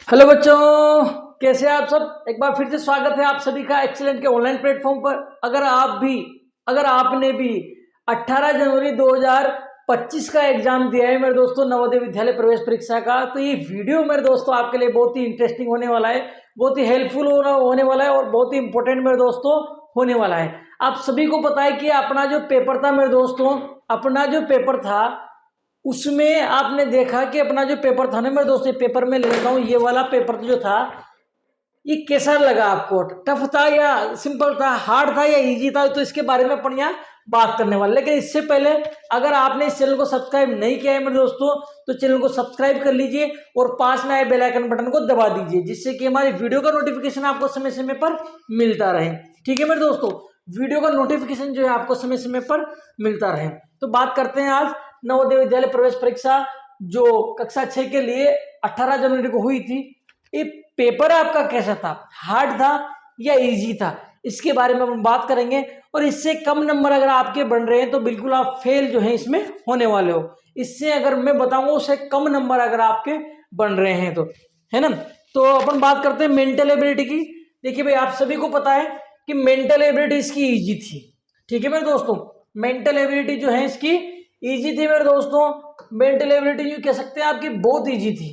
Hello बच्चों, कैसे हैं आप सब। एक बार फिर से स्वागत है आप सभी का एक्सीलेंट के ऑनलाइन प्लेटफॉर्म पर। अगर आपने भी 18 जनवरी 2025 का एग्जाम दिया है मेरे दोस्तों, नवोदय विद्यालय प्रवेश परीक्षा का, तो ये वीडियो मेरे दोस्तों आपके लिए बहुत ही इंटरेस्टिंग होने वाला है, बहुत ही हेल्पफुल होने वाला है और बहुत ही इंपॉर्टेंट मेरे दोस्तों होने वाला है। आप सभी को पता है कि अपना जो पेपर था मेरे दोस्तों, अपना जो पेपर था उसमें आपने देखा कि अपना जो पेपर था ना मेरे दोस्तों, पेपर में लेता हूँ, ये वाला पेपर जो था ये कैसा लगा आपको? टफ था या सिंपल था, हार्ड था या इजी था? तो इसके बारे में अपन यहाँ बात करने वाले। लेकिन इससे पहले अगर आपने इस चैनल को सब्सक्राइब नहीं किया है मेरे दोस्तों, तो चैनल को सब्सक्राइब कर लीजिए और पास में आए बेल आइकन बटन को दबा दीजिए, जिससे कि हमारी वीडियो का नोटिफिकेशन आपको समय समय पर मिलता रहे। ठीक है मेरे दोस्तों, वीडियो का नोटिफिकेशन जो है आपको समय समय पर मिलता रहे। तो बात करते हैं आज नवोदय विद्यालय प्रवेश परीक्षा जो कक्षा 6 के लिए 18 जनवरी को हुई थी। ये पेपर आपका कैसा था, हार्ड था या इजी था, इसके बारे में हम बात करेंगे। और इससे कम नंबर अगर आपके बन रहे हैं तो बिल्कुल आप फेल जो है इसमें होने वाले हो। इससे अगर मैं बताऊंगा उससे कम नंबर अगर आपके बन रहे हैं तो, है ना। तो अपन बात करते हैं मेंटल एबिलिटी की। देखिए भाई, आप सभी को पता है कि मेंटल एबिलिटी इसकी इजी थी। ठीक है मेरे दोस्तों, मेंटल एबिलिटी जो है इसकी इजी थी मेरे दोस्तों। मेंटल एबिलिटी जो कह सकते हैं आपकी बहुत इजी थी,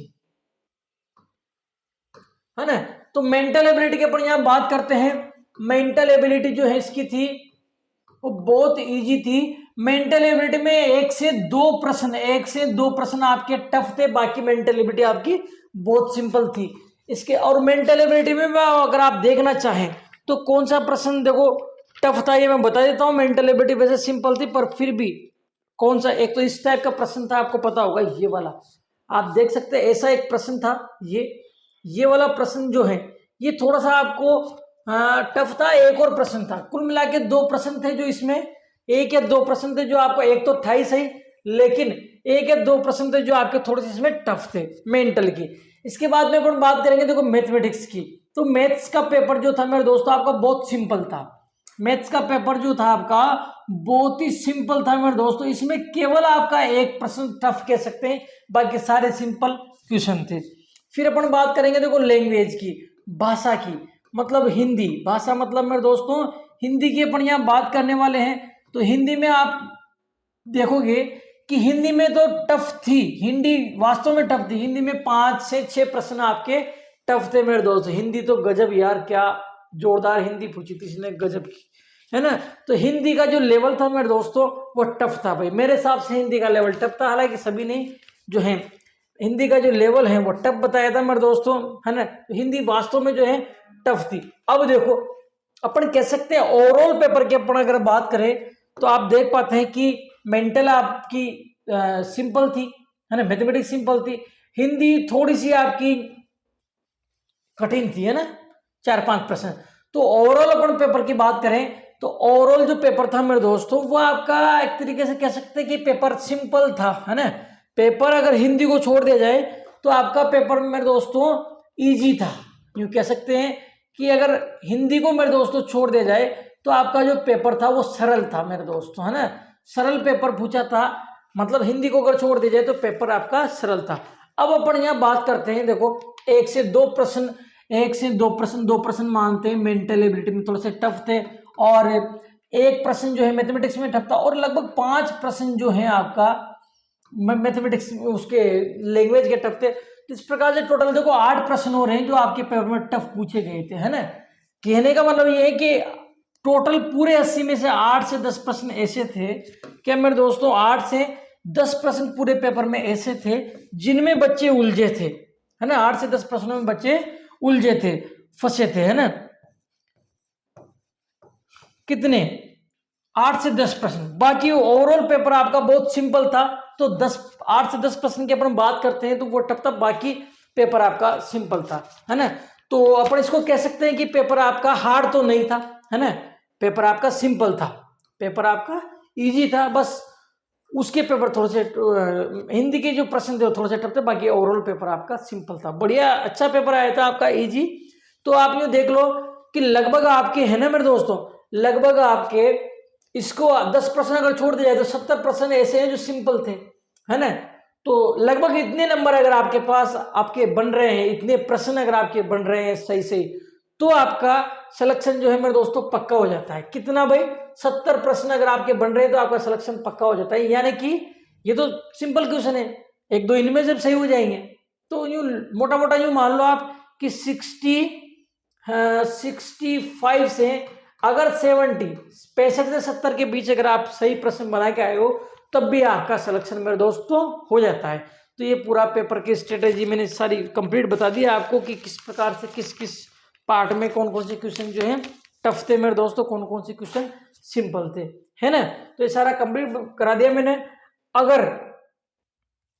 है ना। तो मेंटल एबिलिटी के अपन यहां बात करते हैं। मेंटल एबिलिटी जो है इसकी थी वो बहुत इजी थी। मेंटल एबिलिटी में एक से दो प्रश्न आपके टफ थे, बाकी मेंटल एबिलिटी आपकी बहुत सिंपल थी इसके। और मेंटल एबिलिटी में अगर आप देखना चाहें तो कौन सा प्रश्न देखो टफ था ये मैं बता देता हूं। मेंटल एबिलिटी वैसे सिंपल थी पर फिर भी कौन सा, एक तो इस टाइप का प्रश्न था, आपको पता होगा ये वाला, आप देख सकते हैं ऐसा एक प्रश्न था। ये वाला प्रश्न जो है ये थोड़ा सा आपको टफ था। एक और प्रश्न था, कुल मिला के दो प्रश्न थे जो इसमें, एक या दो प्रश्न थे जो आपको, एक तो था ही सही, लेकिन एक या दो प्रश्न थे जो आपके थोड़े से इसमें टफ थे मेंटल की। इसके बाद में अपन बात करेंगे देखो मैथमेटिक्स की। तो मैथ्स का पेपर जो था मेरे दोस्तों आपका बहुत सिंपल था। मैथ्स का पेपर जो था आपका बहुत ही सिंपल था मेरे दोस्तों। इसमें केवल आपका एक प्रश्न टफ कह सकते हैं, बाकी सारे सिंपल क्वेश्चन थे। फिर अपन बात करेंगे देखो लैंग्वेज की, भाषा की, मतलब हिंदी भाषा, मतलब मेरे दोस्तों हिंदी की अपन यहाँ बात करने वाले हैं। तो हिंदी में आप देखोगे कि हिंदी में तो टफ थी, हिंदी वास्तव में टफ थी। हिंदी में 5 से 6 प्रश्न आपके टफ थे मेरे दोस्त। हिंदी तो गजब यार, क्या जोरदार हिंदी पूछी थी इसने, गजब की, है ना। तो हिंदी का जो लेवल था मेरे दोस्तों वो टफ था भाई, मेरे हिसाब से हिंदी का लेवल टफ था। हालांकि सभी ने जो है हिंदी का जो लेवल है वो टफ बताया था मेरे दोस्तों, है ना। तो हिंदी वास्तव में जो है टफ थी। अब देखो अपन कह सकते हैं ओवरऑल पेपर की अपन अगर बात करें तो आप देख पाते हैं कि मेंटल आपकी सिंपल थी, है ना, मैथमेटिक्स सिंपल थी, हिंदी थोड़ी सी आपकी कठिन थी, है ना, 4-5 प्रश्न। तो ओवरऑल अपन पेपर की बात करें तो ओवरऑल जो पेपर था मेरे दोस्तों वो आपका एक तरीके से कह सकते हैं कि पेपर सिंपल था, है ना। पेपर अगर हिंदी को छोड़ दिया जाए तो आपका पेपर मेरे दोस्तों इजी था, यूं कह सकते हैं कि अगर हिंदी को मेरे दोस्तों छोड़ दिया जाए तो आपका जो पेपर था वो सरल था मेरे दोस्तों, है ना। सरल पेपर पूछा था, मतलब हिंदी को अगर छोड़ दिया जाए तो पेपर आपका सरल था। अब अपन यहाँ बात करते हैं देखो, एक से दो प्रश्न, दो प्रश्न मानते हैं मेंटल एबिलिटी में थोड़े से टफ थे, और एक प्रश्न जो है मैथमेटिक्स में टफ था, और लगभग 5 प्रश्न जो है आपका मैथमेटिक्स उसके लैंग्वेज के टफ थे। इस प्रकार से टोटल देखो 8 प्रश्न हो रहे हैं जो आपके पेपर में टफ पूछे गए थे, है ना। कहने का मतलब ये है कि टोटल पूरे 80 में से 8 से 10 प्रश्न ऐसे थे क्या मेरे दोस्तों, 8 से 10 प्रश्न पूरे पेपर में ऐसे थे जिनमें बच्चे उलझे थे, है ना। 8 से 10 प्रश्नों में बच्चे उलझे थे, फंसे थे, है ना। कितने? 8 से 10 प्रश्न। बाकी ओवरऑल पेपर आपका बहुत सिंपल था। तो 8 से 10 प्रश्न की अपन बात करते हैं तो वो टफ था, बाकी पेपर आपका सिंपल था, है ना। तो अपन इसको कह सकते हैं कि पेपर आपका हार्ड तो नहीं था, है ना, पेपर आपका सिंपल था, पेपर आपका इजी था। बस उसके पेपर थोड़े से हिंदी के जो प्रश्न थे थोड़े से टफ थे, बाकी ओवरऑल पेपर आपका सिंपल था। बढ़िया अच्छा पेपर आया था आपका, इजी। तो आप यूँ देख लो कि लगभग आपके, है ना मेरे दोस्तों, लगभग आपके इसको 10 प्रश्न अगर छोड़ दिया जाए तो 70 प्रश्न ऐसे हैं जो सिंपल थे, है ना। तो लगभग इतने नंबर अगर आपके पास आपके बन रहे हैं, इतने प्रश्न अगर आपके बन रहे हैं सही सही, तो आपका सिलेक्शन जो है मेरे दोस्तों पक्का हो जाता है। कितना भाई? 70 प्रश्न अगर आपके बन रहे हैं तो आपका सिलेक्शन पक्का हो जाता है। यानी कि ये तो सिंपल क्वेश्चन है, एक दो इनमें जब सही हो जाएंगे तो यूं मोटा मोटा यूं मान लो आप कि 65 से अगर 65 से 70 के बीच अगर आप सही प्रश्न बना के आए हो तब भी आपका सिलेक्शन मेरे दोस्तों हो जाता है। तो ये पूरा पेपर की स्ट्रेटेजी मैंने सारी कंप्लीट बता दी आपको कि किस प्रकार से किस किस पार्ट में कौन कौन से क्वेश्चन जो है टफ थे मेरे दोस्तों, कौन कौन से क्वेश्चन सिंपल थे, है ना। तो ये सारा कंप्लीट करा दिया मैंने। अगर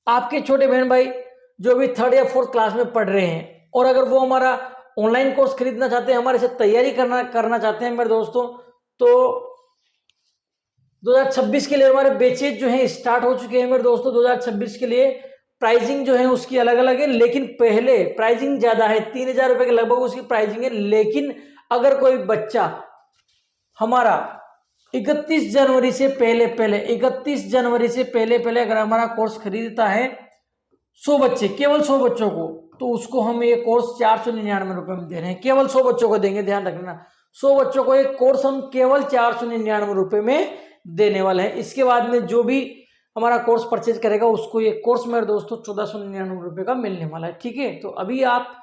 आपके छोटे बहन भाई जो भी 3rd या 4th क्लास में पढ़ रहे हैं और अगर वो हमारा ऑनलाइन कोर्स खरीदना चाहते हैं, हमारे से तैयारी करना चाहते हैं मेरे दोस्तों, तो 2026 के लिए हमारे बैचेज जो है स्टार्ट हो चुके हैं मेरे दोस्तों। 2026 के लिए प्राइसिंग जो है उसकी अलग अलग है, लेकिन पहले प्राइसिंग ज्यादा है, 3000 रुपए के लगभग उसकी प्राइसिंग है। लेकिन अगर कोई बच्चा हमारा 31 जनवरी से पहले अगर हमारा कोर्स खरीदता है 100 बच्चे, केवल 100 बच्चों को, तो उसको हम ये कोर्स 499 रुपए में दे रहे हैं। केवल 100 बच्चों को देंगे, ध्यान रखना, 100 बच्चों को एक कोर्स हम केवल 499 रुपए में देने वाले हैं। इसके बाद में जो भी हमारा कोर्स परचेज करेगा उसको ये कोर्स मेरे दोस्तों 1499 रुपए का मिलने वाला है, ठीक है। तो अभी आप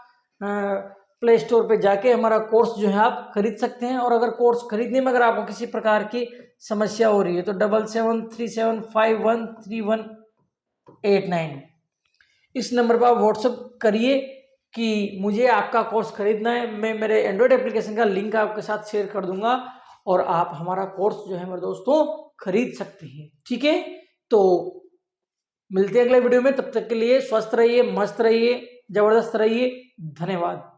प्ले स्टोर पे जाके हमारा कोर्स जो है आप खरीद सकते हैं। और अगर कोर्स खरीदने में अगर आपको किसी प्रकार की समस्या हो रही है तो 7737513189 इस नंबर पर आप व्हाट्सएप करिए कि मुझे आपका कोर्स खरीदना है। मैं मेरे एंड्रॉयड एप्लीकेशन का लिंक आपके साथ शेयर कर दूंगा और आप हमारा कोर्स जो है मेरे दोस्तों खरीद सकते हैं, ठीक है। तो मिलते हैं अगले वीडियो में, तब तक के लिए स्वस्थ रहिए, मस्त रहिए, जबरदस्त रहिए। धन्यवाद।